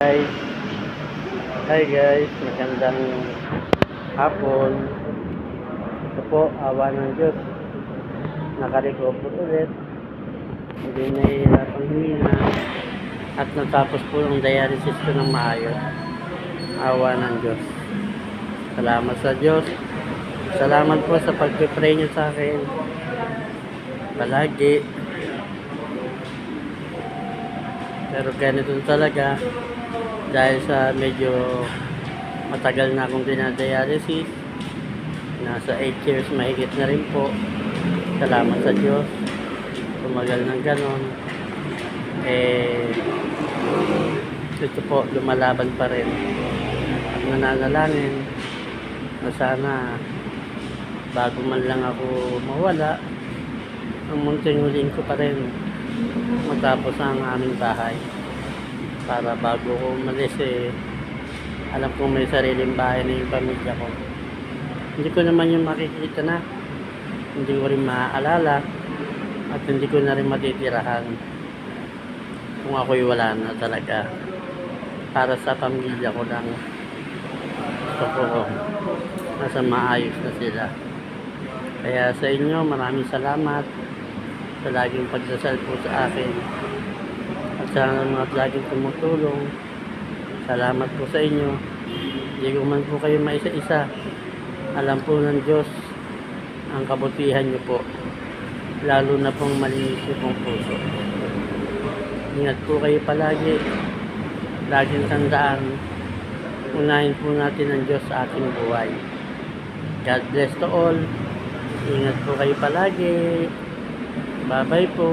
Guys, hi guys, magandang hapon. Ito po, awa ng Diyos. Nakarecover ulit. Hindi nahihirapang huminga. At natapos po ang dialysis ko ng maayos. Awa ng Diyos. Salamat sa Diyos. Salamat po sa pag-pray niyo sa akin. Palagi. Pero ganito talaga. Dahil sa medyo matagal na akong dinadialysis, nasa 8 years mahigit na rin po. Salamat sa Diyos. Tumagal ng ganon. Ito po, lumalaban pa rin. At nananalangin na sana bago man lang ako mawala, ang munting huling ko pa rin matapos ang aming bahay. Para bago ko umalis alam kong may sariling bahay na yung pamilya ko. Hindi ko naman yung makikita na, hindi ko rin maaalala, at hindi ko na rin matitirahan kung ako'y wala na talaga. Para sa pamilya ko lang, gusto ko nasa maayos na sila. Kaya sa inyo, maraming salamat sa laging pagdasal po sa akin. At sa mga laging tumutulong, salamat po sa inyo. Hindi ko man po kayo maisa-isa. Alam po ng Diyos ang kabutihan nyo po. Lalo na pong malinis nyo pong puso. Ingat po kayo palagi. Laging tandaan, unahin po natin ang Diyos sa ating buhay. God bless to all. Ingat po kayo palagi. Bye-bye po.